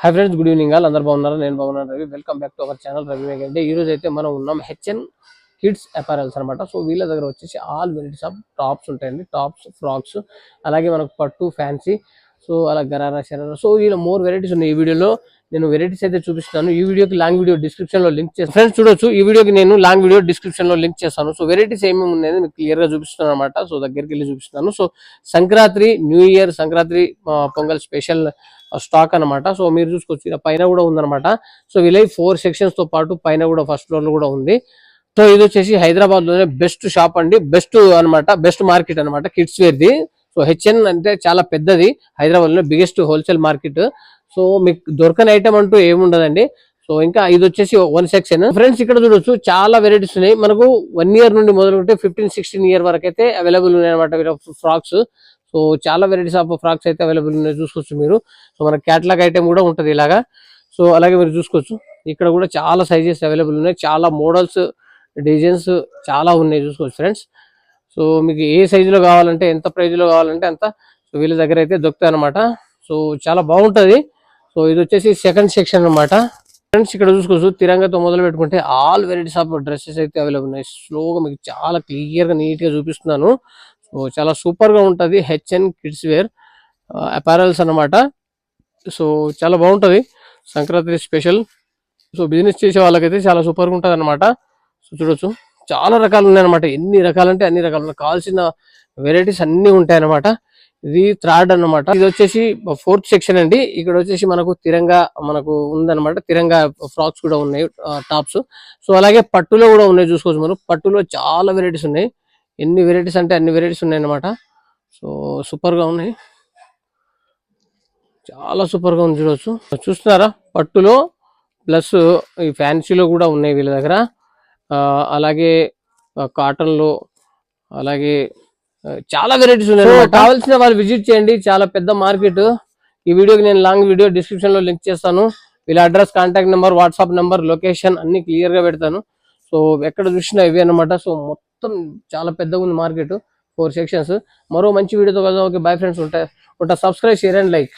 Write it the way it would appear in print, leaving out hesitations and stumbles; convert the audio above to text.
Hi friends, good evening all. అందరు బాగున్నారు? నేను బాగున్నాను. Ravi. Welcome back to our channel Ravi Meghante. ఈ రోజు అయితే మనం ఉన్నాం హెచ్ఎన్ కిడ్స్ అపారల్స్ అనమాట. సో వీళ్ళ దగ్గర వచ్చేసి ఆల్ వెరైటీస్ ఆఫ్ టాప్స్ ఉంటాయండి. టాప్స్, ఫ్రాక్స్, అలాగే మనకు పట్టు, ఫ్యాన్సీ, సో అలా గరారా, శరారా, సో ఇలా మోర్ వెరైటీస్ ఉన్నాయి. ఈ వీడియోలో నేను వెరైటీస్ అయితే చూపిస్తాను. ఈ వీడియోకి లాంగ్ వీడియో డిస్క్రిప్షన్ లో లింక్ చేస్తాను. ఫ్రెండ్స్ చూడొచ్చు, ఈ వీడియోకి నేను లాంగ్ వీడియో డిస్క్రిప్షన్ లో లింక్ చేస్తాను. సో వెరైటీస్ ఏమేమి ఉన్నాయి మీకు క్లియర్ గా చూపిస్తున్నాను అనమాట. సో దగ్గరికి వెళ్ళి చూపిస్తున్నాను. So Sankranti, new year, Sankranti, pongal special stock అనమాట. సో మీరు చూసుకోవచ్చు, ఇలా పైన కూడా ఉందన్నమాట. సో వీళ్ళ 4 సెక్షన్స్ తో పాటు పైన కూడా ఫస్ట్ ఫ్లోర్ లో కూడా ఉంది. సో ఇది వచ్చేసి హైదరాబాద్ లోనే బెస్ట్ షాప్ అండి, బెస్ట్ అనమాట, బెస్ట్ మార్కెట్ అనమాట కిడ్స్ వేర్ ది. సో హెచ్ఎన్ అంటే చాలా పెద్దది, హైదరాబాద్ లో బిగ్గెస్ట్ హోల్సేల్ మార్కెట్. సో మీకు దొరకని ఐటమ్ అంటూ ఏముండదండి. సో ఇంకా ఇది వచ్చేసి 1 సెక్షన్. ఫ్రెండ్స్ ఇక్కడ చూడొచ్చు, చాలా వెరైటీస్ ఉన్నాయి. మనకు 1 ఇయర్ నుండి మొదలుకుంటే 15-16 ఇయర్ వరకు అయితే అవైలబుల్ ఉన్నాయి అనమాట ఫ్రాక్స్. సో చాలా వెరైటీస్ ఆఫ్ ఫ్రాక్స్ అయితే అవైలబుల్ ఉన్నాయి, చూసుకోవచ్చు మీరు. సో మన క్యాటలాగ్ ఐటమ్ కూడా ఉంటది ఇలాగా. సో అలాగే మీరు చూసుకోవచ్చు, ఇక్కడ కూడా చాలా సైజెస్ అవైలబుల్ ఉన్నాయి, చాలా మోడల్స్, డిజైన్స్ చాలా ఉన్నాయి, చూసుకోవచ్చు ఫ్రెండ్స్. సో మీకు ఏ సైజులో కావాలంటే, ఎంత ప్రైజ్ లో కావాలంటే అంత సో వీళ్ళ దగ్గర అయితే దొరుకుతాయి అనమాట. సో చాలా బాగుంటది. సో ఇది వచ్చేసి సెకండ్ సెక్షన్ అనమాట. ఫ్రెండ్స్ ఇక్కడ చూసుకోవచ్చు, తిరంగతో మొదలు పెట్టుకుంటే ఆల్ వెరైటీస్ ఆఫ్ డ్రెస్సెస్ అయితే అవైలబుల్ ఉన్నాయి. స్లోగా మీకు చాలా క్లియర్ గా నీట్ గా చూపిస్తున్నాను. సో చాలా సూపర్ గా ఉంటది హెచ్ఎన్ కిడ్స్ వేర్ అపారల్స్ అనమాట. సో చాలా బాగుంటది, సంక్రాంతి స్పెషల్. సో బిజినెస్ చేసే వాళ్ళకైతే చాలా సూపర్ గా ఉంటది అనమాట. సో చూడొచ్చు, చాలా రకాలు ఉన్నాయి అనమాట. ఎన్ని రకాలంటే అన్ని రకాలు, కావాల్సిన వెరైటీస్ అన్ని ఉంటాయి అనమాట. ఇది థర్డ్ అన్నమాట. ఇది వచ్చేసి 4th సెక్షన్ అండి. ఇక్కడ వచ్చేసి మనకు తిరంగా మనకు ఉందన్నమాట. తిరంగా ఫ్రాక్స్ కూడా ఉన్నాయి, టాప్స్. సో అలాగే పట్టులో కూడా ఉన్నాయి, చూసుకోవచ్చు మనం. పట్టులో చాలా వెరైటీస్ ఉన్నాయి, ఎన్ని వెరైటీస్ అంటే అన్ని వెరైటీస్ ఉన్నాయి అనమాట. సో సూపర్ గా ఉన్నాయి, చాలా సూపర్ గా ఉంది, చూడవచ్చు. చూస్తున్నారా, పట్టులో ప్లస్ ఈ ఫ్యాన్సీలో కూడా ఉన్నాయి వీళ్ళ దగ్గర. అలాగే కాటన్ లో, అలాగే చాలా వెరైటీస్ ఉన్నాయి. కావాల్సిన వాళ్ళు విజిట్ చేయండి, చాలా పెద్ద మార్కెట్. ఈ వీడియోకి నేను లాంగ్ వీడియో డిస్క్రిప్షన్ లో లింక్ చేస్తాను. వీళ్ళ address, contact number, WhatsApp number, location అన్ని క్లియర్ గా పెడతాను. సో ఎక్కడ చూసినా ఇవి అనమాట. సో మొత్తం చాలా పెద్దగా ఉంది మార్కెట్, 4 సెక్షన్స్. మరో మంచి వీడియోతో కదా. Okay, bye friends. ఉంటా. Subscribe, share and like.